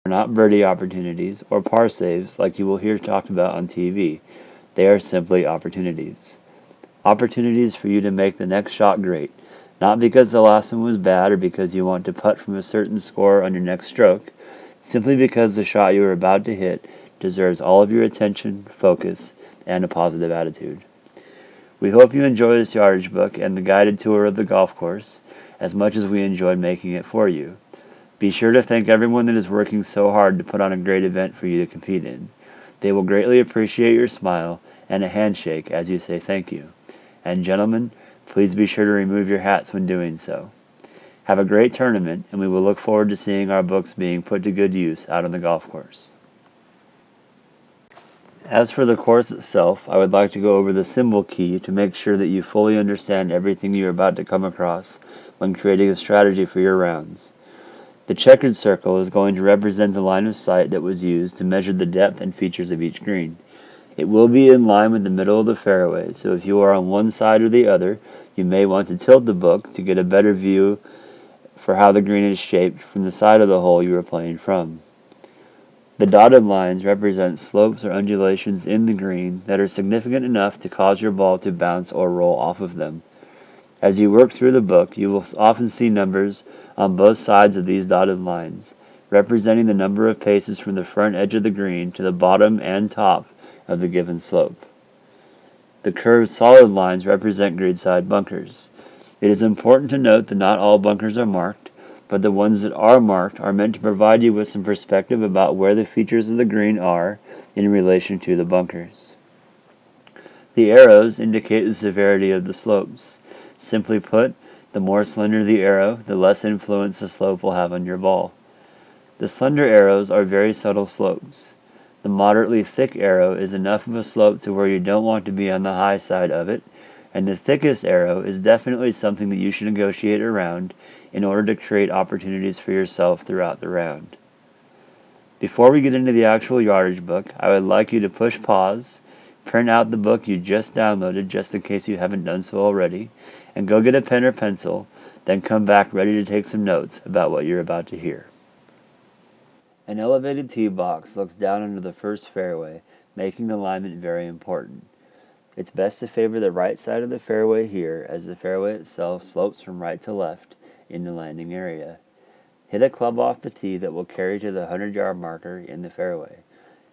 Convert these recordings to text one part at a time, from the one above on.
are not birdie opportunities or par saves like you will hear talked about on TV. They are simply opportunities. Opportunities for you to make the next shot great, not because the last one was bad or because you want to putt from a certain score on your next stroke, simply because the shot you are about to hit deserves all of your attention, focus, and a positive attitude. We hope you enjoy this yardage book and the guided tour of the golf course as much as we enjoyed making it for you. Be sure to thank everyone that is working so hard to put on a great event for you to compete in. They will greatly appreciate your smile and a handshake as you say thank you. And gentlemen, please be sure to remove your hats when doing so. Have a great tournament, and we will look forward to seeing our books being put to good use out on the golf course. As for the course itself, I would like to go over the symbol key to make sure that you fully understand everything you are about to come across when creating a strategy for your rounds. The checkered circle is going to represent the line of sight that was used to measure the depth and features of each green. It will be in line with the middle of the fairway, so if you are on one side or the other, you may want to tilt the book to get a better view for how the green is shaped from the side of the hole you are playing from. The dotted lines represent slopes or undulations in the green that are significant enough to cause your ball to bounce or roll off of them. As you work through the book, you will often see numbers on both sides of these dotted lines, representing the number of paces from the front edge of the green to the bottom and top of the given slope. The curved solid lines represent greenside bunkers. It is important to note that not all bunkers are marked, but the ones that are marked are meant to provide you with some perspective about where the features of the green are in relation to the bunkers. The arrows indicate the severity of the slopes. Simply put, the more slender the arrow, the less influence the slope will have on your ball. The slender arrows are very subtle slopes. The moderately thick arrow is enough of a slope to where you don't want to be on the high side of it, and the thickest arrow is definitely something that you should negotiate around in order to create opportunities for yourself throughout the round. Before we get into the actual yardage book, I would like you to push pause, print out the book you just downloaded just in case you haven't done so already, and go get a pen or pencil, then come back ready to take some notes about what you're about to hear. An elevated tee box looks down into the first fairway, making alignment very important. It's best to favor the right side of the fairway here, as the fairway itself slopes from right to left in the landing area. Hit a club off the tee that will carry to the 100-yard marker in the fairway.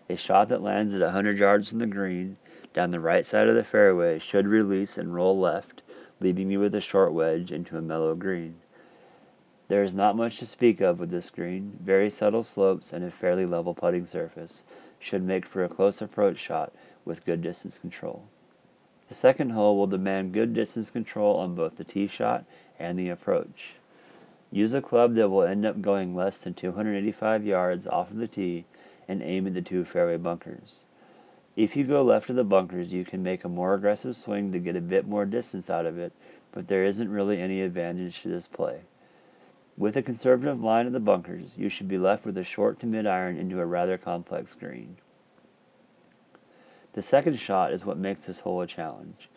A shot that lands at 100 yards from the green down the right side of the fairway should release and roll left, leaving you with a short wedge into a mellow green. There is not much to speak of with this green. Very subtle slopes and a fairly level putting surface should make for a close approach shot with good distance control. The second hole will demand good distance control on both the tee shot and the approach. Use a club that will end up going less than 285 yards off of the tee and aim at the two fairway bunkers. If you go left of the bunkers, you can make a more aggressive swing to get a bit more distance out of it, but there isn't really any advantage to this play. With a conservative line of the bunkers, you should be left with a short to mid-iron into a rather complex green. The second shot is what makes this hole a challenge.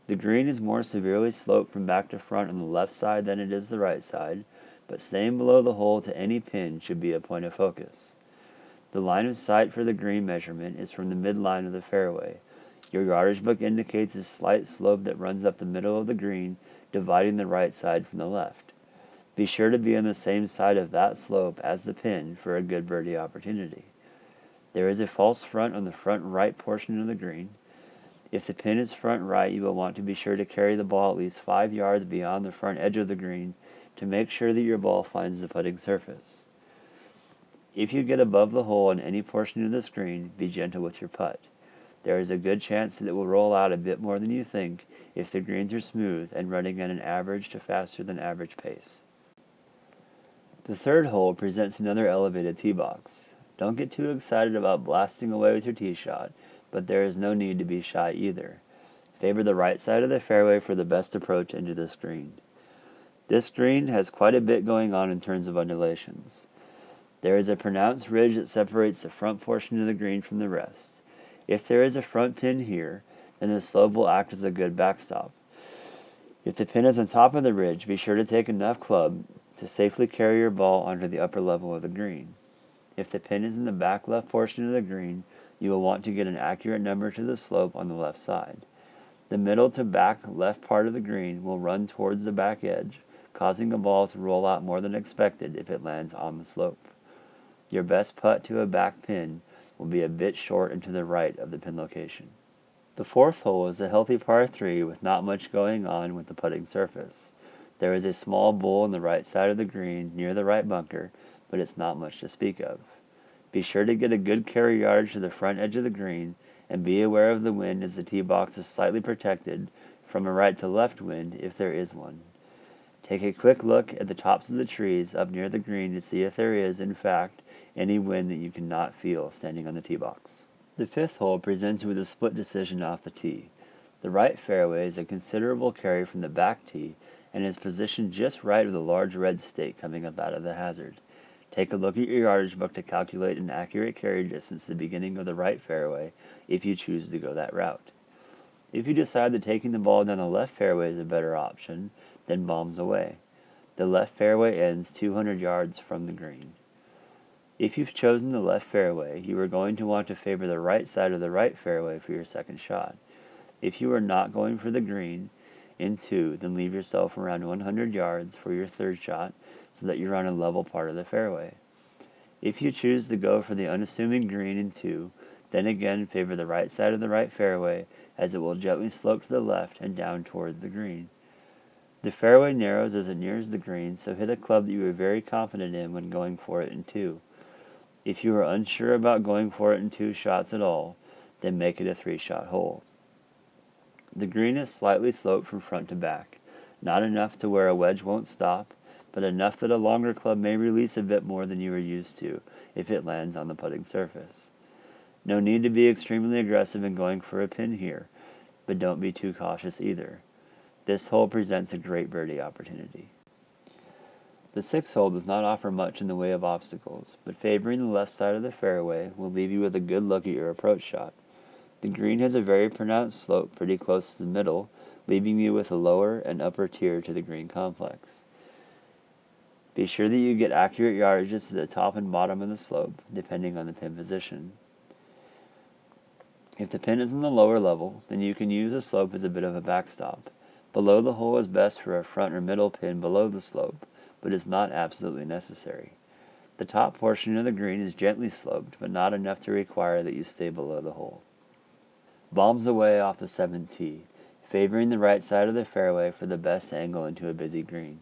The green is more severely sloped from back to front on the left side than it is the right side, but staying below the hole to any pin should be a point of focus. The line of sight for the green measurement is from the midline of the fairway. Your yardage book indicates a slight slope that runs up the middle of the green, dividing the right side from the left. Be sure to be on the same side of that slope as the pin for a good birdie opportunity. There is a false front on the front right portion of the green. If the pin is front right, you will want to be sure to carry the ball at least 5 yards beyond the front edge of the green to make sure that your ball finds the putting surface. If you get above the hole on any portion of the screen, be gentle with your putt. There is a good chance that it will roll out a bit more than you think if the greens are smooth and running at an average to faster than average pace. The third hole presents another elevated tee box. Don't get too excited about blasting away with your tee shot, but there is no need to be shy either. Favor the right side of the fairway for the best approach into this green. This green has quite a bit going on in terms of undulations. There is a pronounced ridge that separates the front portion of the green from the rest. If there is a front pin here, then the slope will act as a good backstop. If the pin is on top of the ridge, be sure to take enough club to safely carry your ball onto the upper level of the green. If the pin is in the back left portion of the green, you will want to get an accurate number to the slope on the left side. The middle to back left part of the green will run towards the back edge, causing the ball to roll out more than expected if it lands on the slope. Your best putt to a back pin will be a bit short and to the right of the pin location. The fourth hole is a healthy par 3 with not much going on with the putting surface. There is a small bowl on the right side of the green near the right bunker, but it's not much to speak of. Be sure to get a good carry yardage to the front edge of the green, and be aware of the wind as the tee box is slightly protected from a right to left wind if there is one. Take a quick look at the tops of the trees up near the green to see if there is, in fact, any wind that you cannot feel standing on the tee box. The fifth hole presents you with a split decision off the tee. The right fairway is a considerable carry from the back tee and is positioned just right of the large red stake coming up out of the hazard. Take a look at your yardage book to calculate an accurate carry distance to the beginning of the right fairway if you choose to go that route. If you decide that taking the ball down the left fairway is a better option, then bombs away. The left fairway ends 200 yards from the green. If you've chosen the left fairway, you are going to want to favor the right side of the right fairway for your second shot. If you are not going for the green in 2, then leave yourself around 100 yards for your third shot so that you're on a level part of the fairway. If you choose to go for the unassuming green in 2, then again favor the right side of the right fairway as it will gently slope to the left and down towards the green. The fairway narrows as it nears the green, so hit a club that you are very confident in when going for it in 2. If you are unsure about going for it in 2 shots at all, then make it a 3-shot hole. The green is slightly sloped from front to back, not enough to where a wedge won't stop, but enough that a longer club may release a bit more than you are used to if it lands on the putting surface. No need to be extremely aggressive in going for a pin here, but don't be too cautious either. This hole presents a great birdie opportunity. The sixth hole does not offer much in the way of obstacles, but favoring the left side of the fairway will leave you with a good look at your approach shot. The green has a very pronounced slope pretty close to the middle, leaving you with a lower and upper tier to the green complex. Be sure that you get accurate yardages to the top and bottom of the slope, depending on the pin position. If the pin is in the lower level, then you can use the slope as a bit of a backstop. Below the hole is best for a front or middle pin below the slope, but is not absolutely necessary. The top portion of the green is gently sloped, but not enough to require that you stay below the hole. Bombs away off the 7th tee, favoring the right side of the fairway for the best angle into a busy green.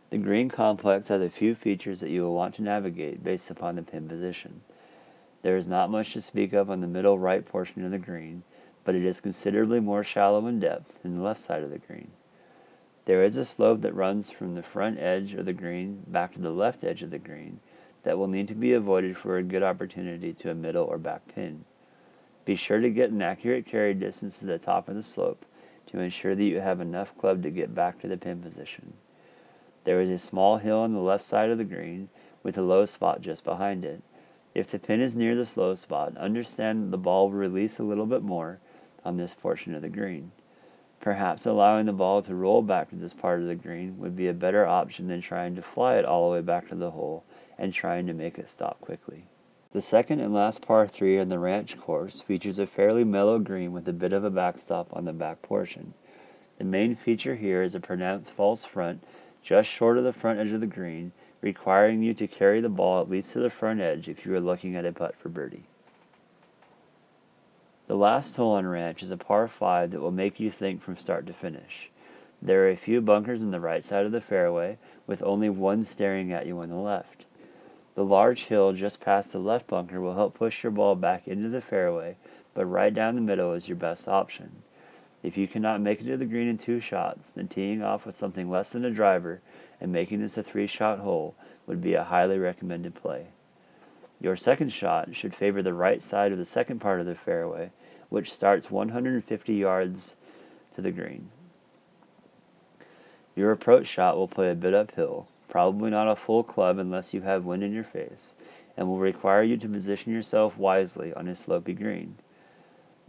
The green complex has a few features that you will want to navigate based upon the pin position. There is not much to speak of on the middle right portion of the green, but it is considerably more shallow in depth than the left side of the green. There is a slope that runs from the front edge of the green back to the left edge of the green that will need to be avoided for a good opportunity to a middle or back pin. Be sure to get an accurate carry distance to the top of the slope to ensure that you have enough club to get back to the pin position. There is a small hill on the left side of the green with a low spot just behind it. If the pin is near this low spot, understand that the ball will release a little bit more on this portion of the green. Perhaps allowing the ball to roll back to this part of the green would be a better option than trying to fly it all the way back to the hole and trying to make it stop quickly. The second and last par 3 on the ranch course features a fairly mellow green with a bit of a backstop on the back portion. The main feature here is a pronounced false front just short of the front edge of the green, requiring you to carry the ball at least to the front edge if you are looking at a putt for birdie. The last hole on ranch is a par 5 that will make you think from start to finish. There are a few bunkers on the right side of the fairway, with only one staring at you on the left. The large hill just past the left bunker will help push your ball back into the fairway, but right down the middle is your best option. If you cannot make it to the green in 2 shots, then teeing off with something less than a driver and making this a 3-shot hole would be a highly recommended play. Your second shot should favor the right side of the second part of the fairway, which starts 150 yards to the green. Your approach shot will play a bit uphill, probably not a full club unless you have wind in your face, and will require you to position yourself wisely on a slopey green.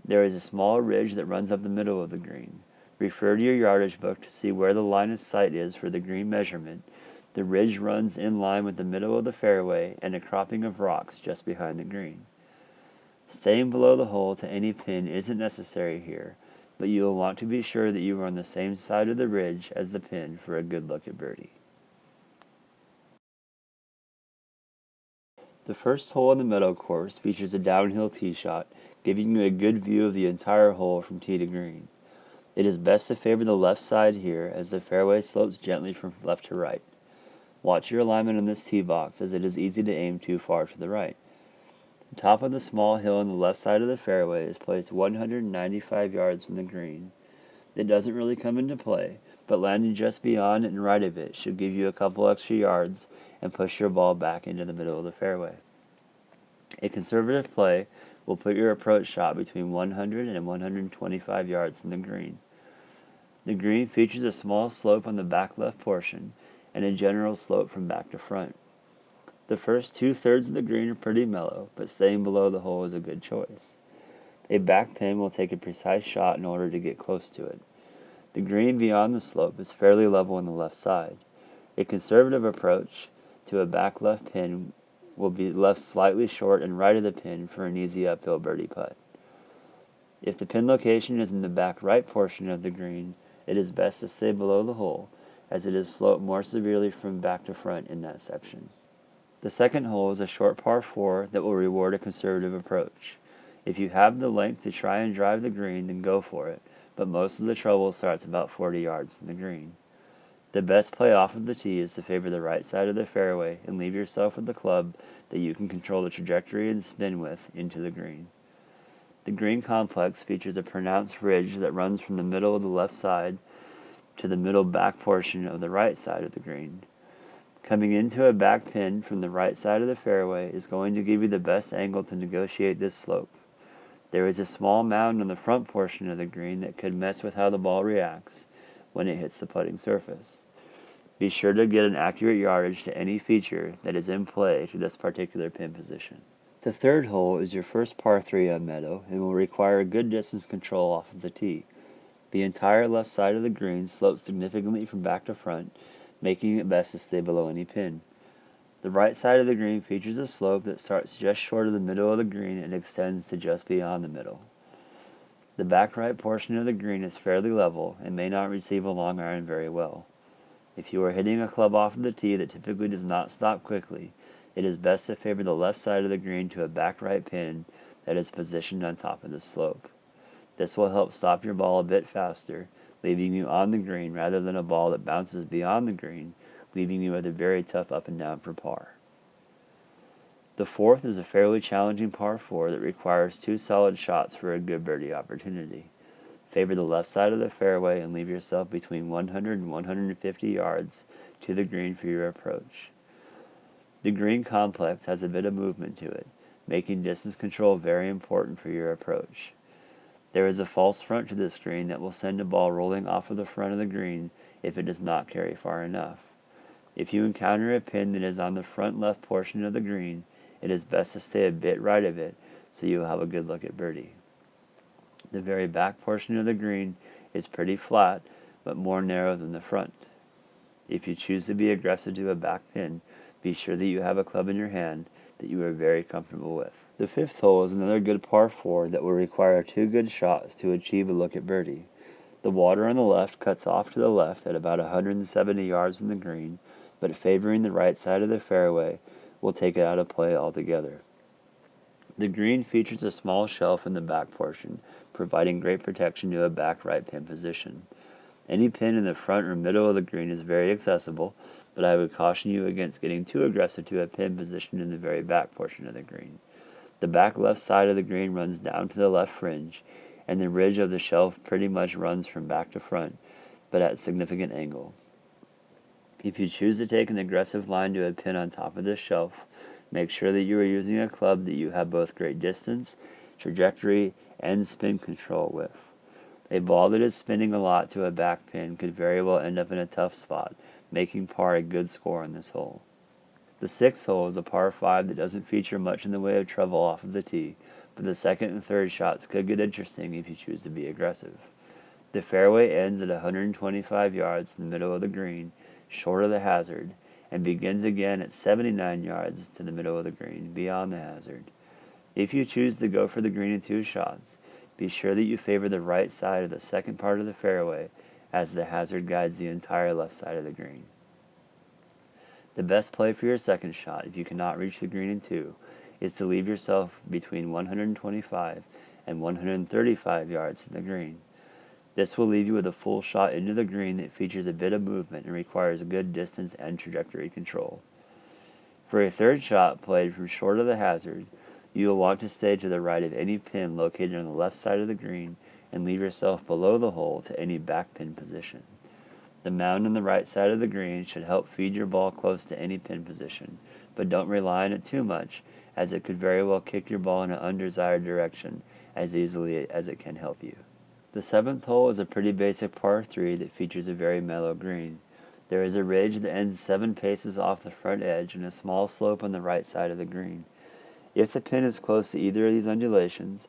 There is a small ridge that runs up the middle of the green. Refer to your yardage book to see where the line of sight is for the green measurement. The ridge runs in line with the middle of the fairway and a cropping of rocks just behind the green. Staying below the hole to any pin isn't necessary here, but you will want to be sure that you are on the same side of the ridge as the pin for a good look at birdie. The first hole in the meadow course features a downhill tee shot, giving you a good view of the entire hole from tee to green. It is best to favor the left side here as the fairway slopes gently from left to right. Watch your alignment on this tee box as it is easy to aim too far to the right. The top of the small hill on the left side of the fairway is placed 195 yards from the green. It doesn't really come into play, but landing just beyond and right of it should give you a couple extra yards and push your ball back into the middle of the fairway. A conservative play will put your approach shot between 100 and 125 yards from the green. The green features a small slope on the back left portion and a general slope from back to front. The first 2/3 of the green are pretty mellow, but staying below the hole is a good choice. A back pin will take a precise shot in order to get close to it. The green beyond the slope is fairly level on the left side. A conservative approach to a back left pin will be left slightly short and right of the pin for an easy uphill birdie putt. If the pin location is in the back right portion of the green, it is best to stay below the hole, as it is sloped more severely from back to front in that section. The second hole is a short par 4 that will reward a conservative approach. If you have the length to try and drive the green, then go for it, but most of the trouble starts about 40 yards from the green. The best play off of the tee is to favor the right side of the fairway and leave yourself with a club that you can control the trajectory and spin with into the green. The green complex features a pronounced ridge that runs from the middle of the left side to the middle back portion of the right side of the green. Coming into a back pin from the right side of the fairway is going to give you the best angle to negotiate this slope. There is a small mound on the front portion of the green that could mess with how the ball reacts when it hits the putting surface. Be sure to get an accurate yardage to any feature that is in play to this particular pin position. The third hole is your first par 3 on meadow and will require good distance control off of the tee. The entire left side of the green slopes significantly from back to front, making it best to stay below any pin. The right side of the green features a slope that starts just short of the middle of the green and extends to just beyond the middle. The back right portion of the green is fairly level and may not receive a long iron very well. If you are hitting a club off of the tee that typically does not stop quickly, it is best to favor the left side of the green to a back right pin that is positioned on top of the slope. This will help stop your ball a bit faster, leaving you on the green rather than a ball that bounces beyond the green, leaving you with a very tough up and down for par. The fourth is a fairly challenging par 4 that requires 2 solid shots for a good birdie opportunity. Favor the left side of the fairway and leave yourself between 100 and 150 yards to the green for your approach. The green complex has a bit of movement to it, making distance control very important for your approach. There is a false front to this green that will send a ball rolling off of the front of the green if it does not carry far enough. If you encounter a pin that is on the front left portion of the green, it is best to stay a bit right of it so you will have a good look at birdie. The very back portion of the green is pretty flat, but more narrow than the front. If you choose to be aggressive to a back pin, be sure that you have a club in your hand that you are very comfortable with. The fifth hole is another good par 4 that will require 2 good shots to achieve a look at birdie. The water on the left cuts off to the left at about 170 yards from the green, but favoring the right side of the fairway will take it out of play altogether. The green features a small shelf in the back portion, providing great protection to a back right pin position. Any pin in the front or middle of the green is very accessible, but I would caution you against getting too aggressive to a pin position in the very back portion of the green. The back left side of the green runs down to the left fringe, and the ridge of the shelf pretty much runs from back to front, but at a significant angle. If you choose to take an aggressive line to a pin on top of this shelf, make sure that you are using a club that you have both great distance, trajectory, and spin control with. A ball that is spinning a lot to a back pin could very well end up in a tough spot, making par a good score on this hole. The sixth hole is a par 5 that doesn't feature much in the way of trouble off of the tee, but the second and third shots could get interesting if you choose to be aggressive. The fairway ends at 125 yards in the middle of the green, short of the hazard, and begins again at 79 yards to the middle of the green, beyond the hazard. If you choose to go for the green in 2 shots, be sure that you favor the right side of the second part of the fairway, as the hazard guides the entire left side of the green. The best play for your second shot, if you cannot reach the green in 2, is to leave yourself between 125 and 135 yards to the green. This will leave you with a full shot into the green that features a bit of movement and requires good distance and trajectory control. For a third shot played from short of the hazard, you will want to stay to the right of any pin located on the left side of the green and leave yourself below the hole to any back pin position. The mound on the right side of the green should help feed your ball close to any pin position, but don't rely on it too much, as it could very well kick your ball in an undesired direction as easily as it can help you. The 7th hole is a pretty basic par 3 that features a very mellow green. There is a ridge that ends 7 paces off the front edge and a small slope on the right side of the green. If the pin is close to either of these undulations,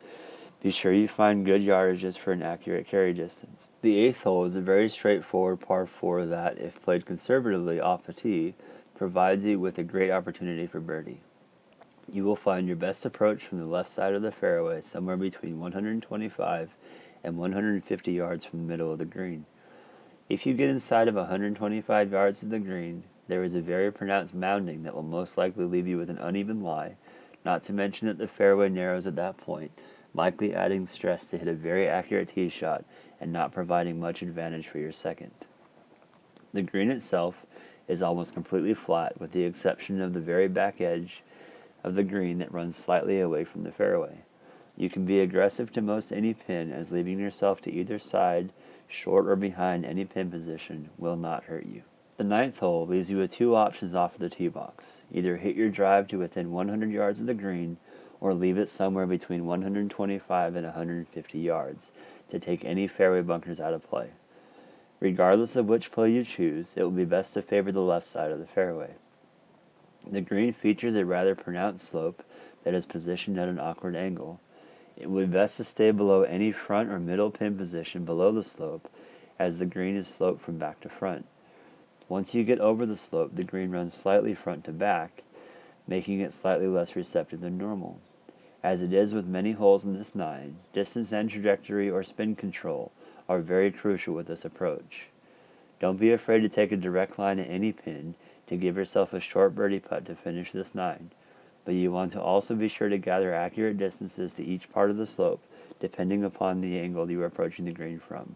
be sure you find good yardages for an accurate carry distance. The 8th hole is a very straightforward par 4 that, if played conservatively off the tee, provides you with a great opportunity for birdie. You will find your best approach from the left side of the fairway somewhere between 125 and 150 yards from the middle of the green. If you get inside of 125 yards to the green, there is a very pronounced mounding that will most likely leave you with an uneven lie, not to mention that the fairway narrows at that point, likely adding stress to hit a very accurate tee shot and not providing much advantage for your second. The green itself is almost completely flat, with the exception of the very back edge of the green that runs slightly away from the fairway. You can be aggressive to most any pin, as leaving yourself to either side, short or behind any pin position, will not hurt you. The 9th hole leaves you with 2 options off of the tee box. Either hit your drive to within 100 yards of the green, or leave it somewhere between 125 and 150 yards to take any fairway bunkers out of play. Regardless of which play you choose, it will be best to favor the left side of the fairway. The green features a rather pronounced slope that is positioned at an awkward angle. It would be best to stay below any front or middle pin position below the slope, as the green is sloped from back to front. Once you get over the slope, the green runs slightly front to back, making it slightly less receptive than normal. As it is with many holes in this 9, distance and trajectory or spin control are very crucial with this approach. Don't be afraid to take a direct line at any pin to give yourself a short birdie putt to finish this 9, but you want to also be sure to gather accurate distances to each part of the slope, depending upon the angle you are approaching the green from.